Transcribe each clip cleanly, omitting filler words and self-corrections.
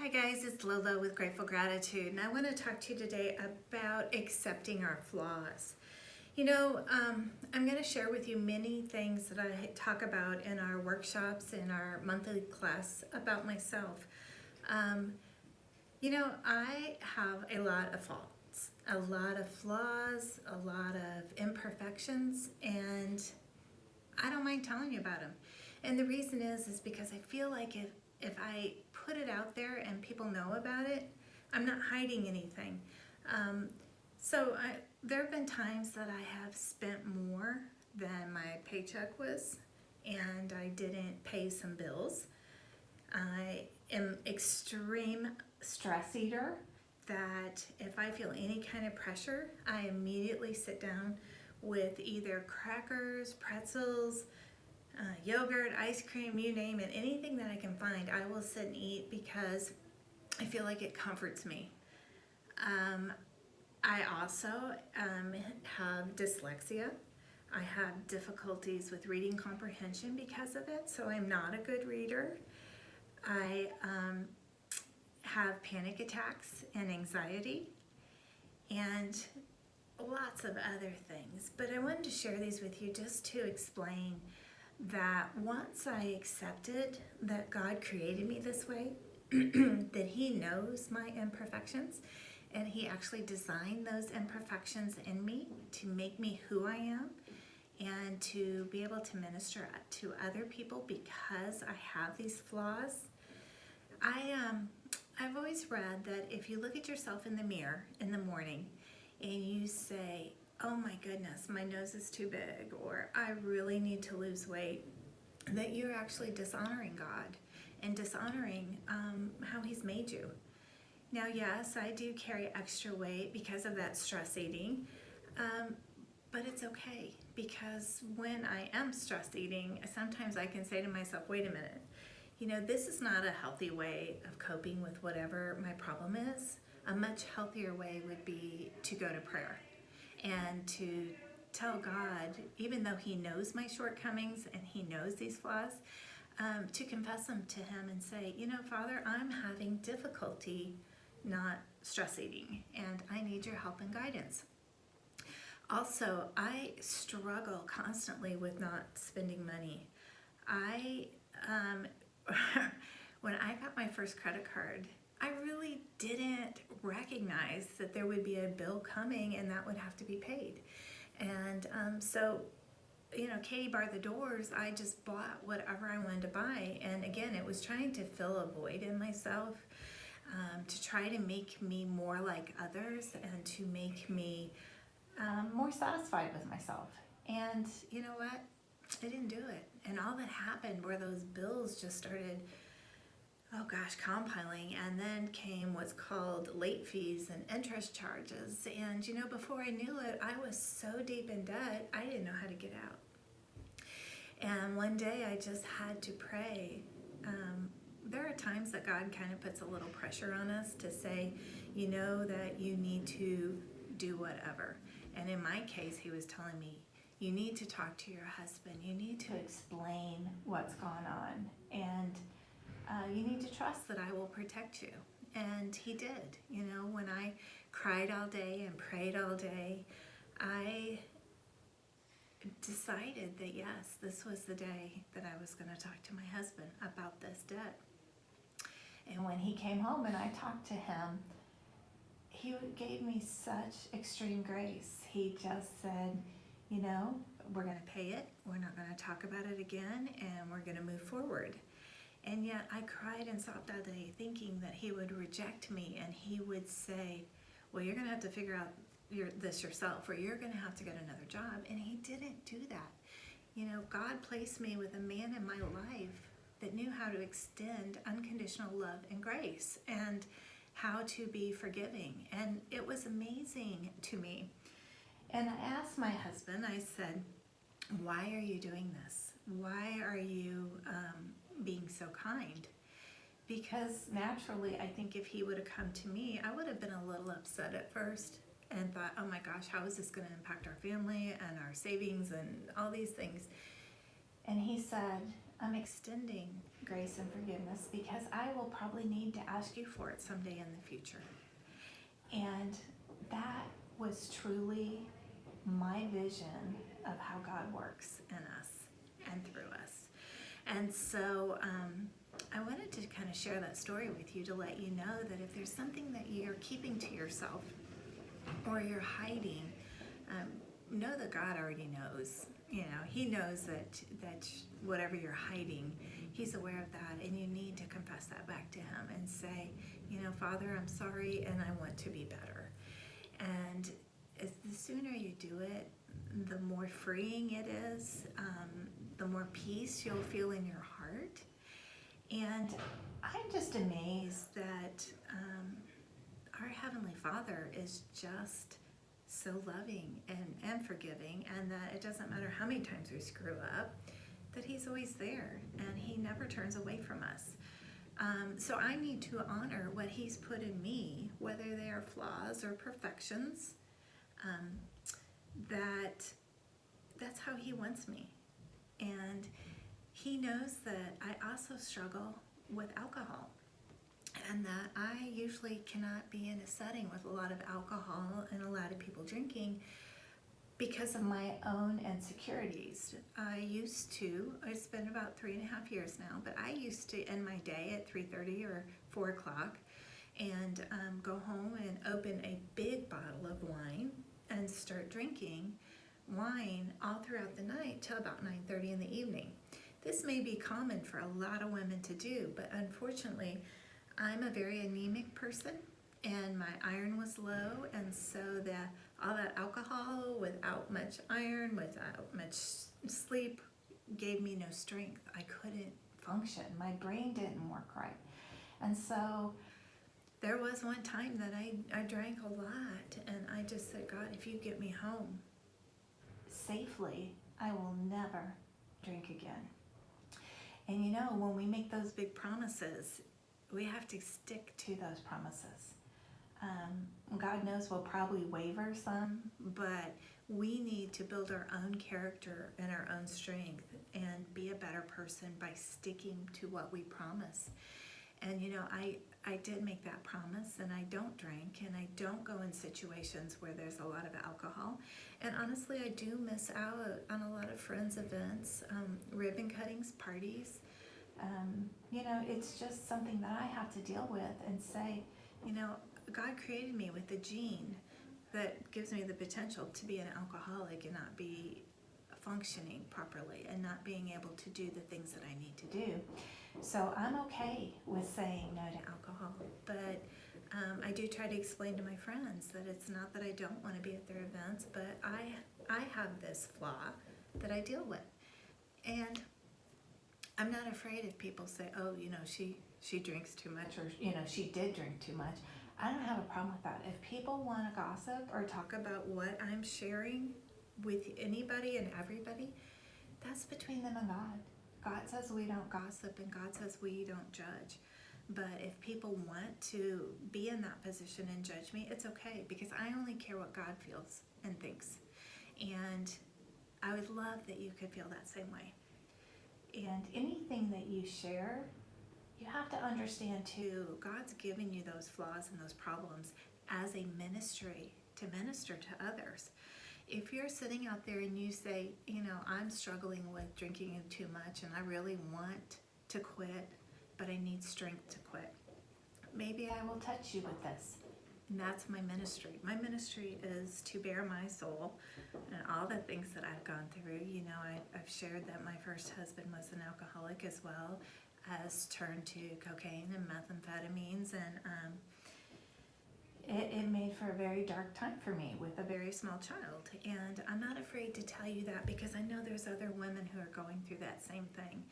Hi guys, it's LoLo with Grateful Gratitude, and I want to talk to you today about accepting our flaws. I'm going to share with you many things that I talk about in our workshops, in our monthly class about myself. I have a lot of faults, a lot of flaws, a lot of imperfections, and I don't mind telling you about them. And the reason is because I feel like if I put it out there and people know about it, I'm not hiding anything. There have been times that I have spent more than my paycheck was, and I didn't pay some bills. I am extreme stress eater that if I feel any kind of pressure, I immediately sit down with either crackers, pretzels, yogurt, ice cream, you name it, anything that I can find, I will sit and eat because I feel like it comforts me. I also have dyslexia. I have difficulties with reading comprehension because of it, so I'm not a good reader. I have panic attacks and anxiety and lots of other things. But I wanted to share these with you just to explain that once I accepted that God created me this way, that He knows my imperfections, and He actually designed those imperfections in me to make me who I am and to be able to minister to other people because I have these flaws. I've always read that if you look at yourself in the mirror in the morning and you say, oh my goodness, my nose is too big, or I really need to lose weight, that you're actually dishonoring God and dishonoring how He's made you. Now, yes, I do carry extra weight because of that stress eating, but it's okay because when I am stress eating, sometimes I can say to myself, wait a minute, this is not a healthy way of coping with whatever my problem is. A much healthier way would be to go to prayer and to tell God, even though He knows my shortcomings and He knows these flaws, to confess them to Him and say, Father, I'm having difficulty not stress eating, and I need your help and guidance. Also, I struggle constantly with not spending money. When I got my first credit card, I really didn't recognize that there would be a bill coming and that would have to be paid. And Katie barred the doors. I just bought whatever I wanted to buy. And again, it was trying to fill a void in myself, to try to make me more like others and to make me more satisfied with myself. And you know what? I didn't do it. And all that happened were those bills just started compiling, and then came what's called late fees and interest charges. And before I knew it, I was so deep in debt, I didn't know how to get out. And one day I just had to pray. There are times that God kind of puts a little pressure on us to say, that you need to do whatever. And in my case, He was telling me, you need to talk to your husband. You need to explain what's gone on. And you need to trust that I will protect you. And He did. When I cried all day and prayed all day, I decided that yes, this was the day that I was going to talk to my husband about this debt. And when he came home and I talked to him, he gave me such extreme grace. He just said, we're going to pay it. We're not going to talk about it again, and we're going to move forward. And yet I cried and sobbed all day thinking that He would reject me and He would say, well, you're going to have to figure out this yourself, or you're going to have to get another job. And He didn't do that. God placed me with a man in my life that knew how to extend unconditional love and grace and how to be forgiving. And it was amazing to me. And I asked my husband, I said, why are you doing this? Why are you being so kind? Because naturally, I think if he would have come to me, I would have been a little upset at first and thought, oh my gosh, how is this going to impact our family and our savings and all these things? And he said, I'm extending grace and forgiveness because I will probably need to ask you for it someday in the future. And that was truly my vision of how God works in us and through us. And so I wanted to kind of share that story with you to let you know that if there's something that you're keeping to yourself or you're hiding, know that God already knows. You know, He knows that whatever you're hiding, He's aware of that, and you need to confess that back to Him and say, you know, Father, I'm sorry, and I want to be better. And the sooner you do it, the more freeing it is, the more peace you'll feel in your heart. And I'm just amazed that our Heavenly Father is just so loving and forgiving, and that it doesn't matter how many times we screw up, that He's always there, and He never turns away from us. So I need to honor what He's put in me, whether they are flaws or perfections. That's how He wants me. And He knows that I also struggle with alcohol, and that I usually cannot be in a setting with a lot of alcohol and a lot of people drinking because of my own insecurities. It's been about 3.5 years now, but I used to end my day at 3:30 or 4 o'clock and go home and open a big bottle of wine and start drinking wine all throughout the night till about 9:30 in the evening. This may be common for a lot of women to do, but unfortunately, I'm a very anemic person, and my iron was low, and so all that alcohol without much iron, without much sleep, gave me no strength. I couldn't function. My brain didn't work right. And so there was one time that I drank a lot, and I just said, God, if you get me home safely, I will never drink again. And you know, when we make those big promises, we have to stick to those promises. God knows we'll probably waver some, but we need to build our own character and our own strength and be a better person by sticking to what we promise. And you know, I did make that promise, and I don't drink, and I don't go in situations where there's a lot of alcohol. And honestly, I do miss out on a lot of friends' events, ribbon cuttings, parties. You know, it's just something that I have to deal with and say, you know, God created me with a gene that gives me the potential to be an alcoholic and not be functioning properly and not being able to do the things that I need to do. So I'm okay with saying no to alcohol, but I do try to explain to my friends that it's not that I don't want to be at their events, but I have this flaw that I deal with. And I'm not afraid if people say, oh, you know, she drinks too much, or, you know, she did drink too much. I don't have a problem with that. If people want to gossip or talk about what I'm sharing with anybody and everybody, that's between them and God. God says we don't gossip, and God says we don't judge. But if people want to be in that position and judge me, it's okay, because I only care what God feels and thinks. And I would love that you could feel that same way. And anything that you share, you have to understand too, God's given you those flaws and those problems as a ministry to minister to others. If you're sitting out there and you say, you know, I'm struggling with drinking too much and I really want to quit, but I need strength to quit, maybe I will touch you with this. And that's my ministry. My ministry is to bear my soul and all the things that I've gone through. You know, I've shared that my first husband was an alcoholic as well, as turned to cocaine and methamphetamines, and it made for a very dark time for me with a very small child. And I'm not afraid to tell you that, because I know there's other women who are going through that same thing.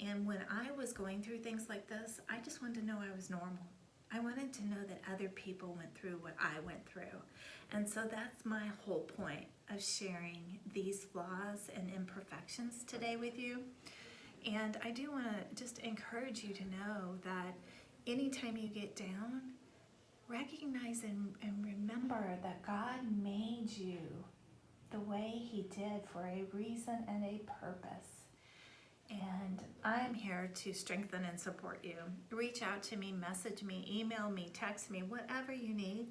And when I was going through things like this, I just wanted to know I was normal. I wanted to know that other people went through what I went through. And so that's my whole point of sharing these flaws and imperfections today with you. And I do want to just encourage you to know that anytime you get down, recognize and remember that God made you the way He did for a reason and a purpose. And I'm here to strengthen and support you. Reach out to me, message me, email me, text me, whatever you need.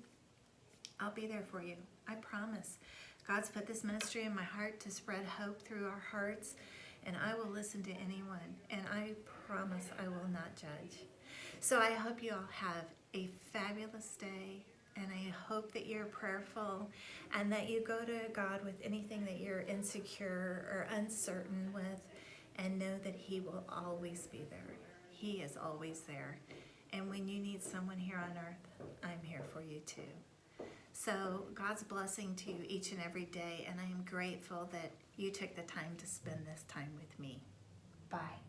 I'll be there for you. I promise. God's put this ministry in my heart to spread hope through our hearts, and I will listen to anyone, and I promise I will not judge. So I hope you all have a fabulous day, and I hope that you're prayerful and that you go to God with anything that you're insecure or uncertain with, and know that He will always be there. He is always there. And when you need someone here on earth, I'm here for you too. So God's blessing to you each and every day, and I am grateful that you took the time to spend this time with me. Bye.